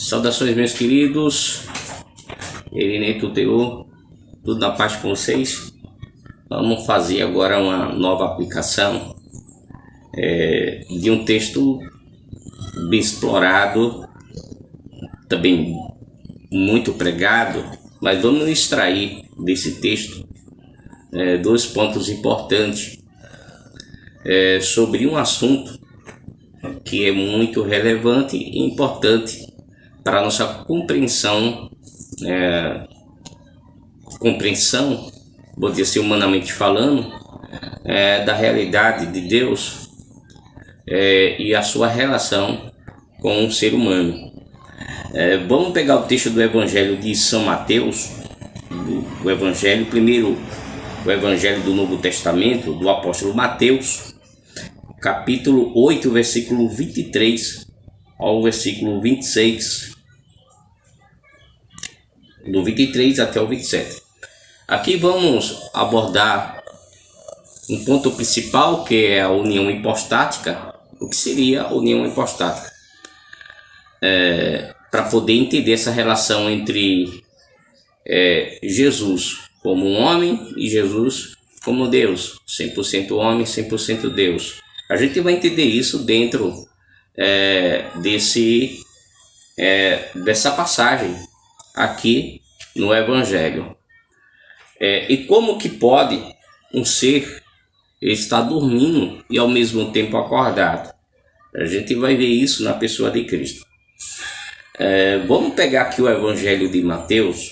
Saudações, meus queridos. Irinei Tuteu, tudo na paz com vocês. Vamos fazer agora uma nova aplicação de um texto bem explorado, também muito pregado, mas vamos extrair desse texto dois pontos importantes sobre um assunto que é muito relevante e importante para a nossa compreensão, vou dizer assim, humanamente falando, da realidade de Deus e a sua relação com o ser humano. Vamos pegar o texto do Evangelho de São Mateus, o Evangelho, primeiro o Evangelho do Novo Testamento, do apóstolo Mateus, capítulo 8, versículo 23 ao versículo 26, do 23 até o 27. Aqui vamos abordar um ponto principal, que é a união hipostática. O que seria a união hipostática? Para poder entender essa relação entre Jesus como um homem e Jesus como Deus, 100% homem, 100% Deus. A gente vai entender isso dentro dessa passagem aqui no Evangelho. E como que pode um ser estar dormindo e ao mesmo tempo acordado? A gente vai ver isso na pessoa de Cristo. Vamos pegar aqui o Evangelho de Mateus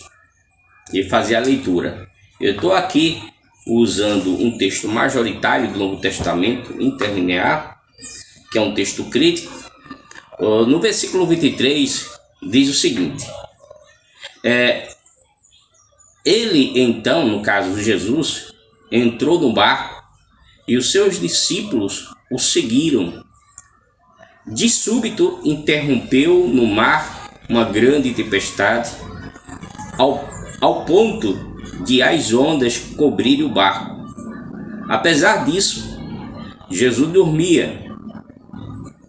e fazer a leitura. Eu estou aqui usando um texto majoritário do Novo Testamento, interlinear, que é um texto crítico. No versículo 23 diz o seguinte: ele então, no caso de Jesus, entrou no barco e os seus discípulos o seguiram. De súbito interrompeu no mar uma grande tempestade, ao ponto de as ondas cobrirem o barco. Apesar disso, Jesus dormia.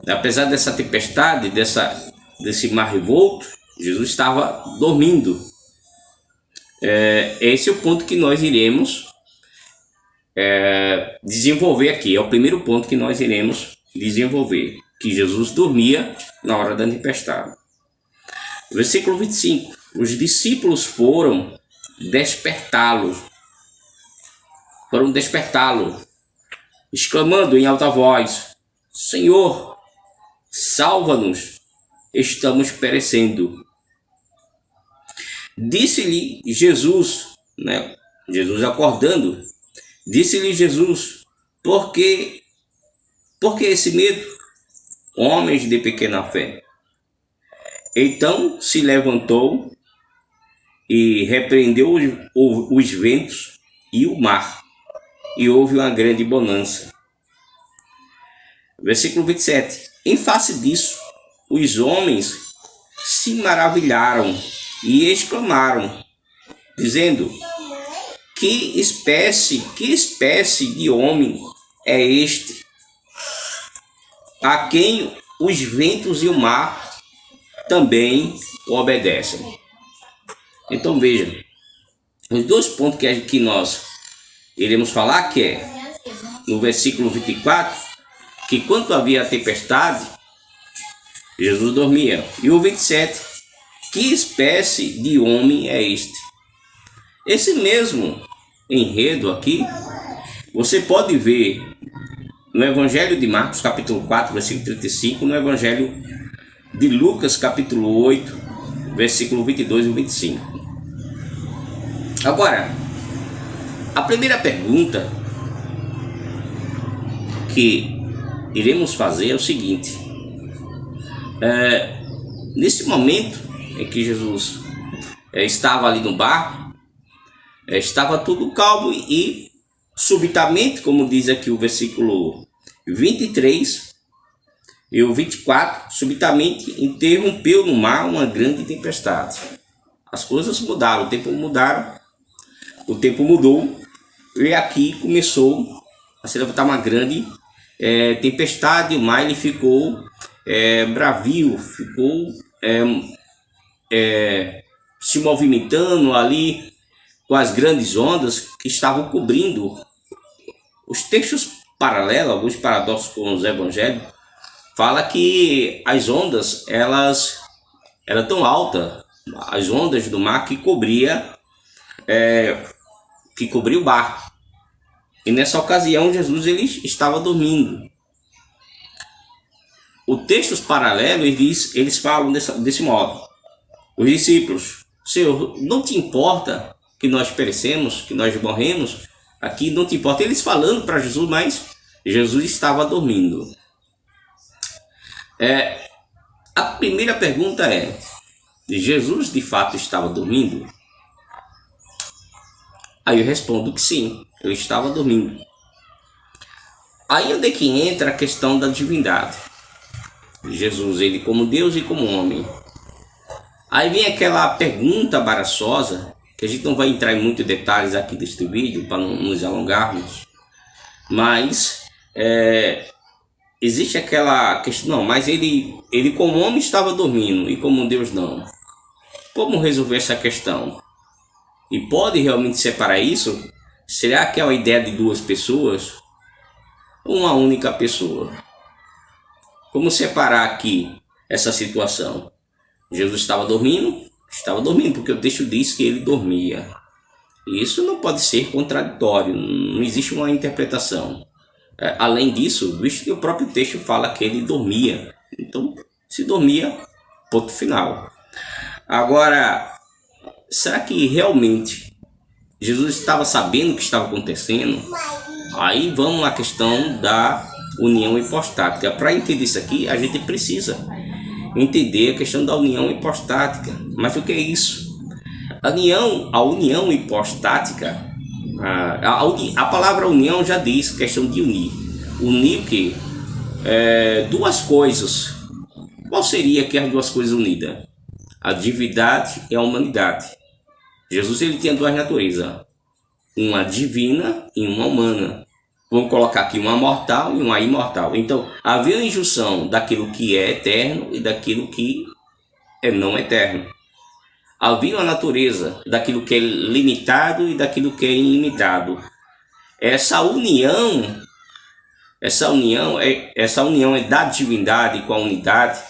Apesar dessa tempestade, desse mar revolto, Jesus estava dormindo. Esse é o ponto que nós iremos desenvolver aqui. É o primeiro ponto que nós iremos desenvolver, que Jesus dormia na hora da tempestade. Versículo 25. Os discípulos foram despertá-lo, exclamando em alta voz: Senhor, salva-nos, estamos perecendo. Disse-lhe Jesus, Jesus acordando, disse-lhe Jesus: por que esse medo, homens de pequena fé? Então se levantou e repreendeu os ventos e o mar, e houve uma grande bonança. Versículo 27. Em face disso, os homens se maravilharam e exclamaram, dizendo: que espécie de homem é este, a quem os ventos e o mar também obedecem? Então veja, os dois pontos que nós iremos falar, que é no versículo 24, que quando havia a tempestade, Jesus dormia, e o 27, que espécie de homem é este? Esse mesmo enredo aqui, você pode ver no Evangelho de Marcos, capítulo 4, versículo 35, no Evangelho de Lucas, capítulo 8, versículo 22 e 25. Agora, a primeira pergunta que iremos fazer é o seguinte: nesse momento em que Jesus estava ali no barco, estava tudo calmo e subitamente, como diz aqui o versículo 23 e o 24, subitamente interrompeu no mar uma grande tempestade. As coisas mudaram, o tempo mudou, e aqui começou a se levantar uma grande tempestade. O mar ele ficou bravio, ficou se movimentando ali com as grandes ondas que estavam cobrindo. Os textos paralelos, alguns paradoxos com os evangelhos, fala que as ondas, elas eram tão altas, as ondas do mar que cobria o barco. E nessa ocasião Jesus ele estava dormindo. Os textos paralelos eles falam desse modo. Os discípulos: Senhor, não te importa que nós perecemos, que nós morremos? Aqui não te importa. Eles falando para Jesus, mas Jesus estava dormindo. A primeira pergunta é: Jesus de fato estava dormindo? Aí eu respondo que sim, eu estava dormindo. Aí onde é que entra a questão da divindade? Jesus, ele como Deus e como homem. Aí vem aquela pergunta embaraçosa, que a gente não vai entrar em muitos detalhes aqui deste vídeo, para não nos alongarmos. Mas existe aquela questão: não, mas ele como homem estava dormindo e como Deus não. Como resolver essa questão? E pode realmente separar isso? Será que é uma ideia de duas pessoas? Ou uma única pessoa? Como separar aqui essa situação? Jesus estava dormindo? Estava dormindo, porque o texto diz que ele dormia. E isso não pode ser contraditório, não existe uma interpretação. Além disso, visto que o próprio texto fala que ele dormia. Então, se dormia, ponto final. Agora, será que realmente Jesus estava sabendo o que estava acontecendo? Aí vamos à questão da união hipostática. Para entender isso aqui, a gente precisa entender a questão da união hipostática. Mas o que é isso? A união hipostática, a palavra união já diz questão de unir. Unir o quê? Duas coisas. Qual seria que as duas coisas unidas? A divindade e a humanidade. Jesus ele tinha duas naturezas, uma divina e uma humana. Vamos colocar aqui uma mortal e uma imortal. Então, havia a injunção daquilo que é eterno e daquilo que é não eterno. Havia a natureza daquilo que é limitado e daquilo que é ilimitado. Essa união é da divindade com a unidade,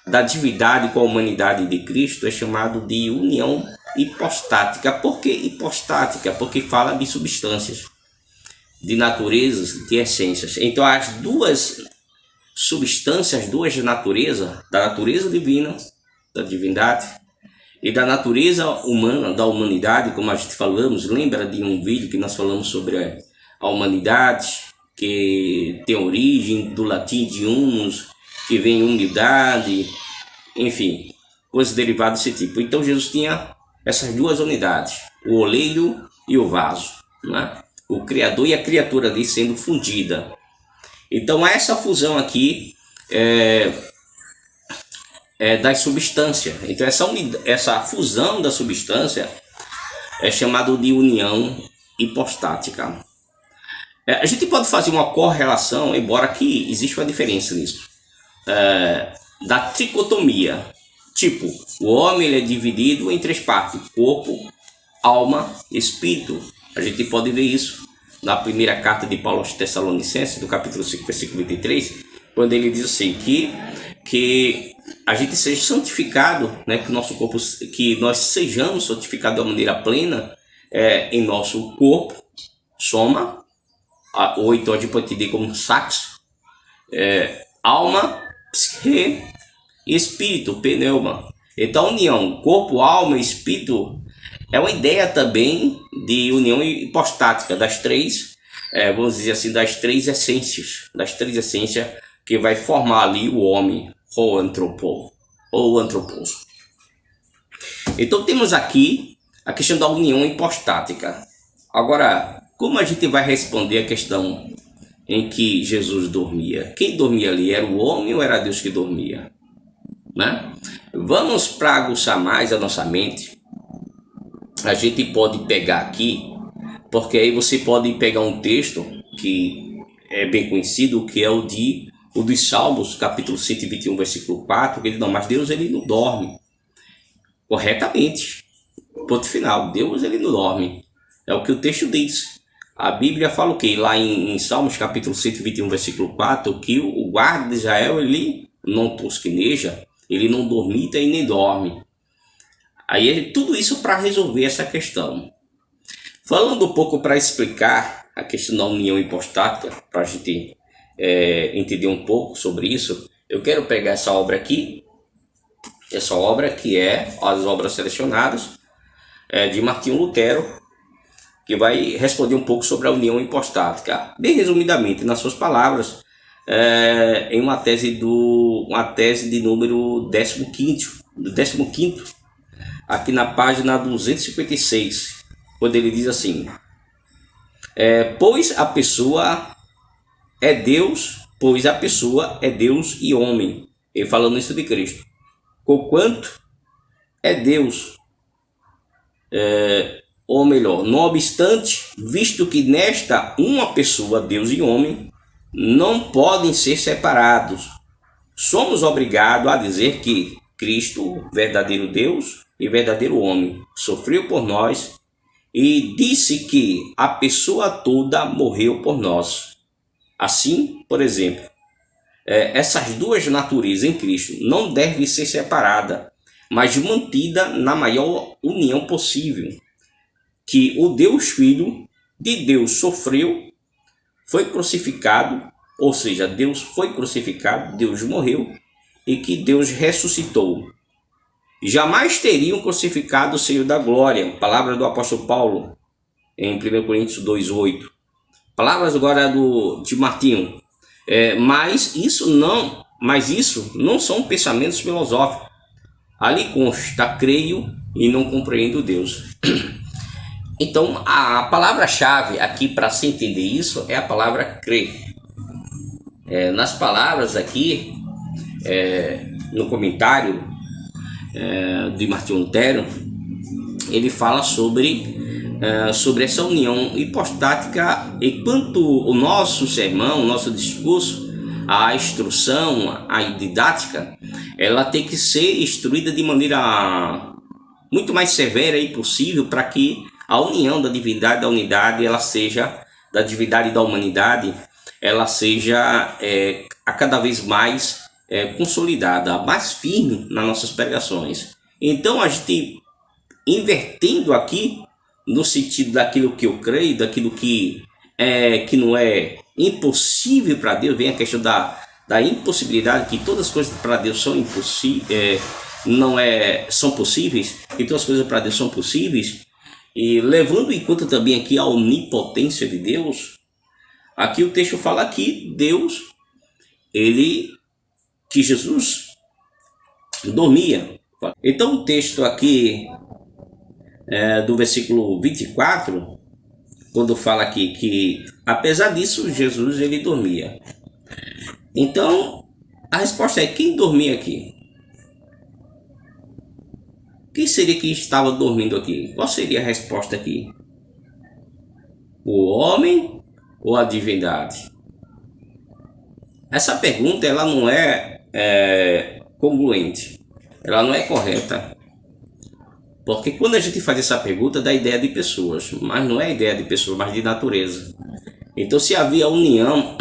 da divindade com a humanidade de Cristo, é chamado de união hipostática. Por que hipostática? Porque fala de substâncias, de naturezas, de essências. Então as duas substâncias, as duas naturezas, da natureza divina, da divindade, e da natureza humana, da humanidade, como a gente falamos, lembra de um vídeo que nós falamos sobre a humanidade, que tem origem do latim de humus, que vem humildade, enfim, coisas derivadas desse tipo. Então Jesus tinha essas duas unidades, o oleiro e o vaso, né? O Criador e a criatura ali sendo fundida. Então essa fusão aqui das substâncias. Então essa fusão da substância é chamada de união hipostática. A gente pode fazer uma correlação, embora que existe uma diferença nisso, da tricotomia. Tipo, o homem ele é dividido em três partes: corpo, alma, espírito. A gente pode ver isso na primeira carta de Paulo aos Tessalonicenses, do capítulo 5, versículo 23, quando ele diz assim, que a gente seja santificado, né, que nosso corpo, que nós sejamos santificados de maneira plena em nosso corpo, soma, ou então a gente pode entender como saxo, alma, psique e espírito, pneuma. Então a união corpo, alma e espírito é uma ideia também de união hipostática das três, vamos dizer assim, das três essências que vai formar ali o homem, ou antropos. Então temos aqui a questão da união hipostática. Agora, como a gente vai responder a questão em que Jesus dormia? Quem dormia ali? Era o homem ou era Deus que dormia? Né? Vamos para aguçar mais a nossa mente. A gente pode pegar aqui, porque aí você pode pegar um texto que é bem conhecido, que é o dos Salmos, capítulo 121, versículo 4, que ele diz: não, mas Deus ele não dorme. corretamente. Ponto final. Deus, ele não dorme. É o que o texto diz. A Bíblia fala o quê? Lá em Salmos capítulo 121, versículo 4, que o guarda de Israel, ele não tosqueneja, ele não dormita e nem dorme. Aí tudo isso para resolver essa questão. Falando um pouco para explicar a questão da união hipostática, para a gente entender um pouco sobre isso, eu quero pegar essa obra aqui, essa obra que é as obras selecionadas de Martinho Lutero, que vai responder um pouco sobre a união hipostática. Bem resumidamente, nas suas palavras, em uma tese de número 15º, aqui na página 256, quando ele diz assim: pois a pessoa é Deus e homem. Ele falando isso de Cristo. Conquanto é Deus, ou melhor, não obstante, visto que nesta uma pessoa, Deus e homem, não podem ser separados, somos obrigados a dizer que Cristo, verdadeiro Deus e verdadeiro homem, sofreu por nós e disse que a pessoa toda morreu por nós. Assim, por exemplo, essas duas naturezas em Cristo não devem ser separadas, mas mantida na maior união possível. Que o Deus Filho de Deus sofreu, foi crucificado, ou seja, Deus foi crucificado, Deus morreu, e que Deus ressuscitou. Jamais teriam crucificado o Senhor da glória, palavra do apóstolo Paulo, em 1 Coríntios 2,8. Palavras agora de Martinho. Mas isso não são pensamentos filosóficos. Ali consta, creio e não compreendo Deus. Então, a palavra-chave aqui para se entender isso é a palavra crer. Nas palavras aqui, no comentário de Martinho Lutero, ele fala sobre essa união hipostática, enquanto o nosso sermão, o nosso discurso, a instrução, a didática, ela tem que ser instruída de maneira muito mais severa e possível para que a união da divindade, da unidade, ela seja, da divindade e da humanidade, ela seja a cada vez mais consolidada, mais firme nas nossas pregações. Então a gente invertendo aqui no sentido daquilo que eu creio, daquilo que não é impossível para Deus, vem a questão da impossibilidade, que todas as coisas para Deus são impossíveis, são possíveis, e todas as coisas para Deus são possíveis, e levando em conta também aqui a onipotência de Deus. Aqui o texto fala que Deus, que Jesus dormia. Então o texto aqui do versículo 24, quando fala aqui que apesar disso Jesus ele dormia. Então a resposta é: quem dormia aqui? Quem seria que estava dormindo aqui? Qual seria a resposta aqui? O homem ou a divindade? Essa pergunta ela não é congruente, ela não é correta. Porque quando a gente faz essa pergunta, dá ideia de pessoas, mas não é ideia de pessoas, mas de natureza. Então, se havia união,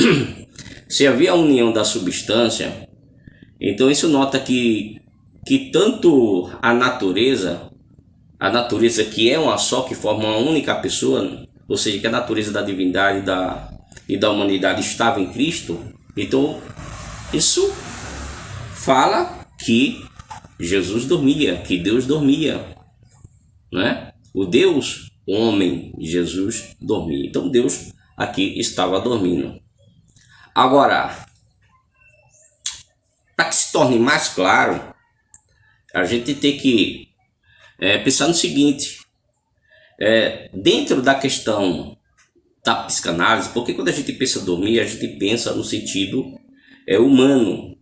se havia a união da substância, então isso nota que tanto a natureza que é uma só, que forma uma única pessoa, ou seja, que a natureza da divindade e da humanidade estava em Cristo. Então, isso fala que Jesus dormia, que Deus dormia. Né? O Deus homem, Jesus, dormia. Então Deus aqui estava dormindo. Agora, para que se torne mais claro, a gente tem que pensar no seguinte: dentro da questão da psicanálise, porque quando a gente pensa dormir, a gente pensa no sentido humano.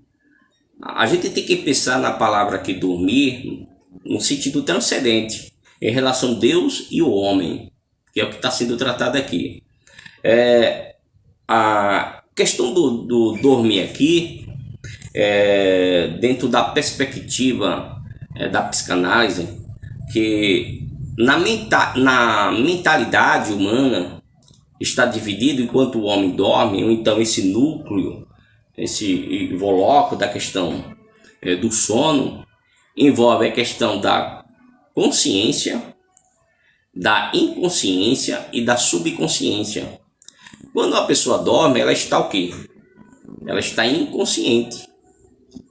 A gente tem que pensar na palavra aqui dormir no sentido transcendente, em relação a Deus e o homem, que é o que está sendo tratado aqui. A questão do dormir aqui, dentro da perspectiva da psicanálise, que na mentalidade humana está dividido enquanto o homem dorme, ou então esse núcleo, esse invólucro da questão do sono, envolve a questão da consciência, da inconsciência e da subconsciência. Quando a pessoa dorme, ela está o quê? Ela está inconsciente.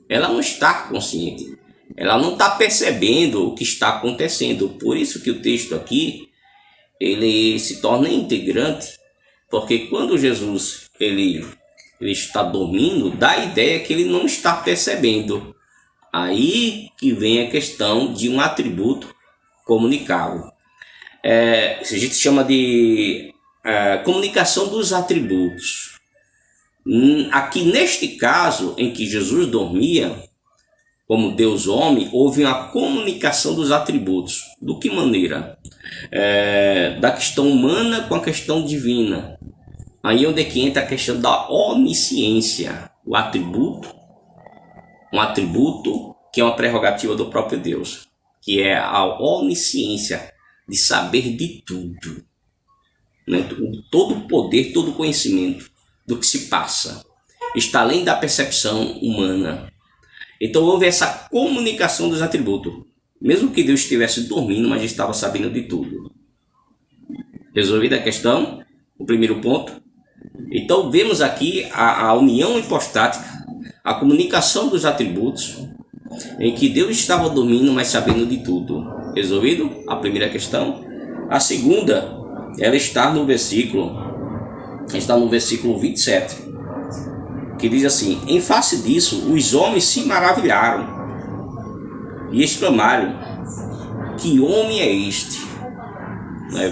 Ela não está consciente. Ela não está percebendo o que está acontecendo. Por isso que o texto aqui, ele se torna integrante, porque quando Jesus ele está dormindo, dá a ideia que ele não está percebendo. Aí que vem a questão de um atributo comunicável. A gente chama de comunicação dos atributos. Aqui neste caso, em que Jesus dormia, como Deus homem, houve uma comunicação dos atributos. Do que maneira? Da questão humana com a questão divina. Aí onde é que entra a questão da onisciência, um atributo que é uma prerrogativa do próprio Deus, que é a onisciência, de saber de tudo, né? Todo o poder, todo o conhecimento do que se passa, está além da percepção humana. Então houve essa comunicação dos atributos, mesmo que Deus estivesse dormindo, mas estava sabendo de tudo. Resolvida a questão, o primeiro ponto. Então vemos aqui a união hipostática, a comunicação dos atributos, em que Deus estava dormindo, mas sabendo de tudo. Resolvido a primeira questão. A segunda, ela está no versículo 27, que diz assim: em face disso, os homens se maravilharam e exclamaram: que homem é este?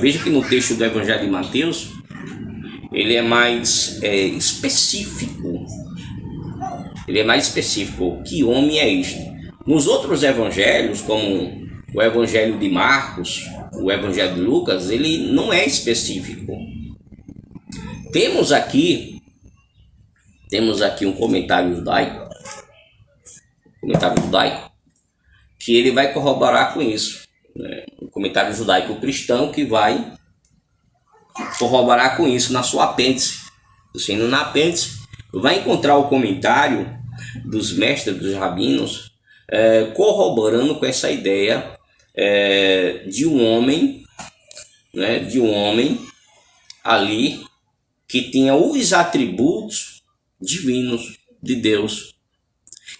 Veja que no texto do Evangelho de Mateus, ele é mais específico. Que homem é este? Nos outros evangelhos, como o Evangelho de Marcos, o Evangelho de Lucas, ele não é específico. Temos aqui um comentário judaico, que ele vai corroborar com isso. Um comentário judaico cristão que vai corroborar com isso na sua apêndice. Você indo na apêndice, vai encontrar o comentário dos mestres, dos rabinos, corroborando com essa ideia de um homem, ali que tinha os atributos divinos de Deus.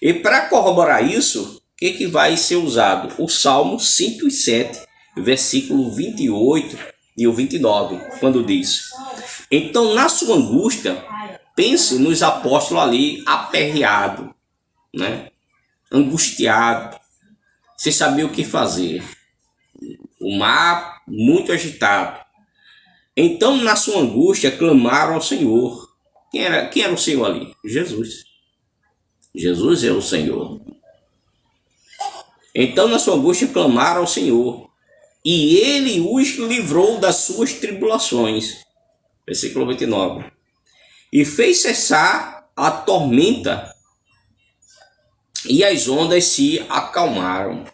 E para corroborar isso, o que vai ser usado? O Salmo 107, versículo 28 e o 29, quando diz: então na sua angústia, pense nos apóstolos ali aperreado, angustiado, sem saber o que fazer, o mar muito agitado. Então na sua angústia clamaram ao Senhor. Quem era o Senhor ali? Jesus. Jesus é o Senhor. Então na sua angústia clamaram ao Senhor, e ele os livrou das suas tribulações. Versículo 29. E fez cessar a tormenta, e as ondas se acalmaram.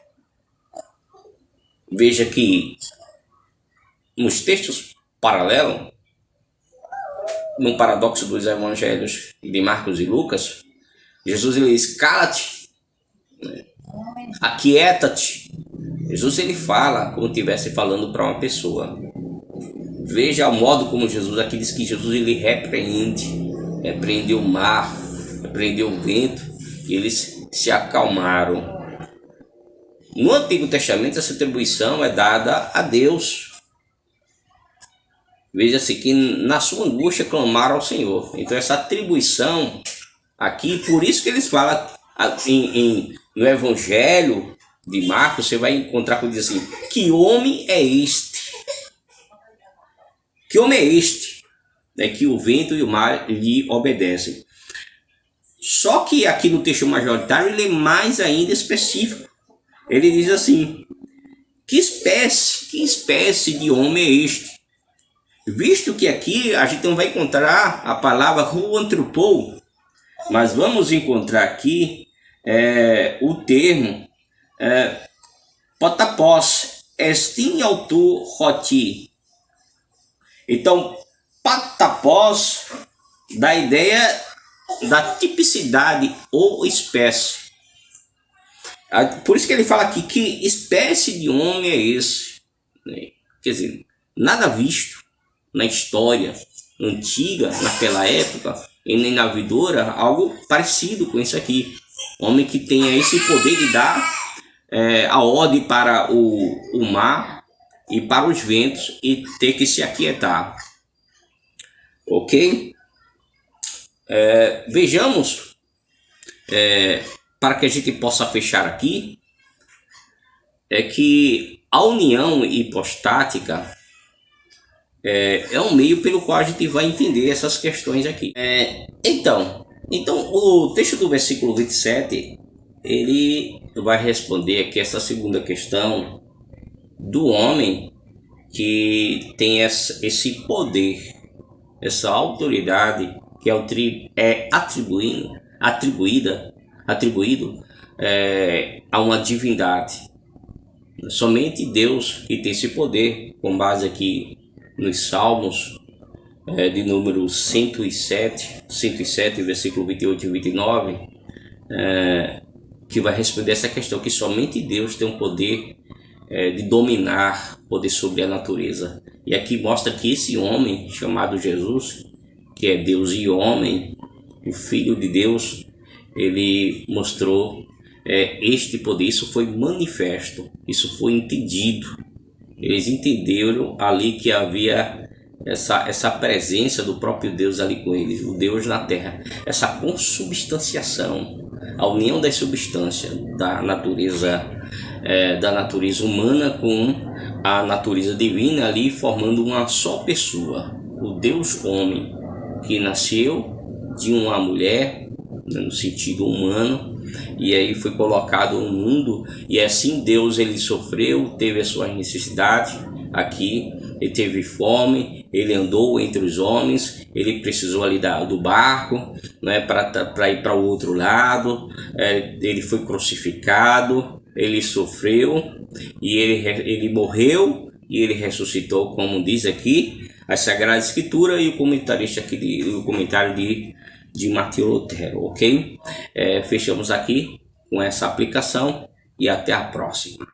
Veja que nos textos paralelos, no paradoxo dos evangelhos de Marcos e Lucas, Jesus ele diz: cala-te, aquieta-te. Jesus ele fala como estivesse falando para uma pessoa. Veja o modo como Jesus aqui diz que Jesus ele repreendeu o mar, repreendeu o vento, e eles se acalmaram. No Antigo Testamento essa atribuição é dada a Deus. Veja-se que na sua angústia clamaram ao Senhor. Então essa atribuição aqui, por isso que eles falam no Evangelho de Marcos, você vai encontrar que diz assim: que homem é este? Que homem é este? Que o vento e o mar lhe obedecem. Só que aqui no texto majoritário ele é mais ainda específico. Ele diz assim: que espécie de homem é este? Visto que aqui a gente não vai encontrar a palavra huanthropou, mas vamos encontrar aqui o termo Patapós, estin autor roti. Então, patapós dá a ideia da tipicidade ou espécie. Por isso que ele fala aqui, que espécie de homem é esse? Quer dizer, nada visto na história antiga, naquela época, e nem na vindoura, algo parecido com isso aqui. Homem que tenha esse poder de dar a ordem para o mar e para os ventos e ter que se aquietar. Ok? Vejamos, para que a gente possa fechar aqui, é que a união hipostática é um meio pelo qual a gente vai entender essas questões aqui. Então, o texto do versículo 27, ele vai responder aqui essa segunda questão do homem que tem esse poder, essa autoridade que é atribuído a uma divindade. Somente Deus que tem esse poder, com base aqui nos Salmos de número 107, versículo 28 e 29, que vai responder essa questão, que somente Deus tem o poder de dominar, poder sobre a natureza. E aqui mostra que esse homem chamado Jesus, que é Deus e homem, o Filho de Deus, ele mostrou este poder. Isso foi manifesto, isso foi entendido. Eles entenderam ali que havia essa presença do próprio Deus ali com eles, o Deus na terra, essa consubstanciação, a união das substâncias da natureza humana com a natureza divina ali, formando uma só pessoa, o Deus homem, que nasceu de uma mulher, no sentido humano, e aí foi colocado no mundo, e assim Deus ele sofreu, teve as suas necessidades aqui, ele teve fome, ele andou entre os homens, ele precisou ali do barco, né, para ir para o outro lado, ele foi crucificado, ele sofreu, e ele morreu, e ele ressuscitou, como diz aqui a Sagrada Escritura e o comentarista aqui, o comentário de Martinho Lutero, ok? Fechamos aqui com essa aplicação e até a próxima.